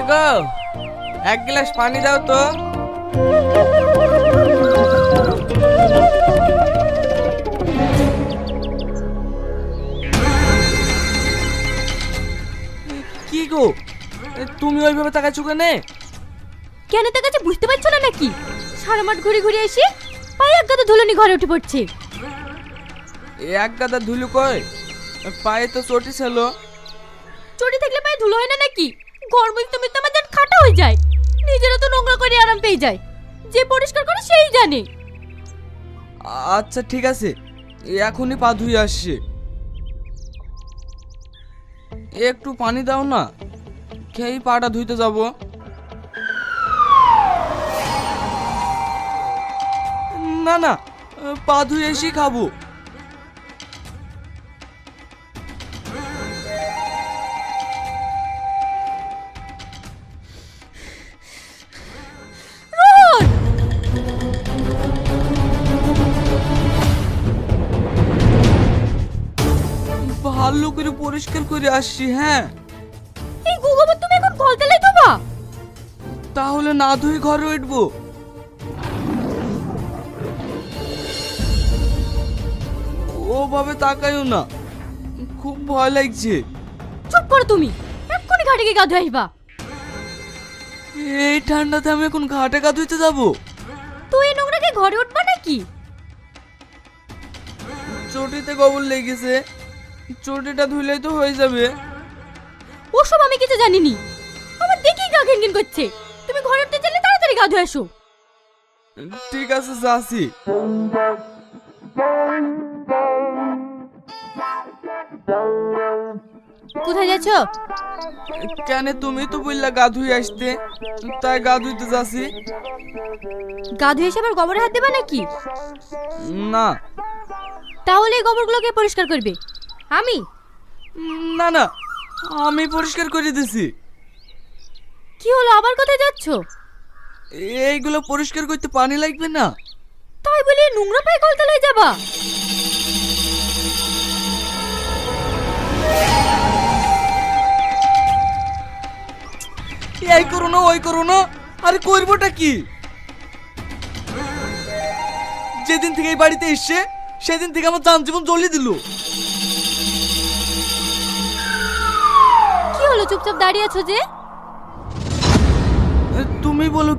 গো, এক গ্লাস পানি দাও তো। কি গো, তুমি ওইভাবে তাকাচ্ছ কেনে? কেন তাকাচ্ছে বুঝতে পারছো না নাকি? সারা মাঠ ঘুরে ঘুরে এসে পায়ে এক গাদা ধুলো নিয়ে ঘরে উঠে পড়ছে। এক গাদা ধুলো কয়? পায়ে তো চটি ছিল। চটি থাকলে পায়ে ধুলো হয় না নাকি? ঘর মুছতে মুছতে আমার জান খাটা হয়ে যায়। নিজেরা তো নোংরা করে আরাম পেয়ে যায়, যে পরিষ্কার করে সেই জানে। আচ্ছা ঠিক আছে, এখনই পা ধুয়ে আসছে। একটু পানি দাও না, খেয়েই পাটা ধুইতে যাব। না না, পা ধুয়ে এসেই খাবো। ভালো করে পরিষ্কার করে আসছি। হ্যাঁ, এই গোবর তুমি এখন কলতলায় দেবা? তাহলে না ধুয়ে ঘরে উঠবো? ওভাবে তাকাইও না, খুব ভয় লাগছে। চুপ করো তুমি, এক্ষুনি ঘাটে গিয়ে গা ধুয়ে আসবা। এই ঠান্ডাতে আমি এখন ঘাটে গা ধুইতে যাবো? তুই এই নোংরাকে ঘরে উঠবা নাকি? চটিতে গোবর লেগেছে, চটিটা ধুইলেই তো হয়ে যাবে। ওসব আমি কিছু জানিনি, আমার দেখেই গা ঘিনঘিন করছে। তুমি ঘরে উঠতে চাইলে তাড়াতাড়ি গা ধুয়ে আসো। ঠিক আছে যাচ্ছি। কোথায় যাচ্ছ? কেন, তুমি তো বললা গা ধুয়ে আসতে, তাই গা ধুইতে যাচ্ছি। গা ধুয়ে এসে আবার গোবরে হাত দেবা নাকি? না তাহলে এই গোবরগুলোকে পরিষ্কার করবে আমি? না না, আমি পরিষ্কার করে দিছি। কি হলো, আবার কোথায় যাচ্ছ? এইগুলো পরিষ্কার করতে পানি লাগবে না? তাই বলে নোংরা পায়ে কলতলায় যাবা? এই করো না, ওই করো না, আরে করবোটা কি? যেদিন থেকে এই বাড়িতে এসছে সেদিন থেকে আমার জান জীবন জ্বলিয়ে দিল। কি হলো, চুপচাপ দাঁড়িয়ে আছো যে? তুমি বলো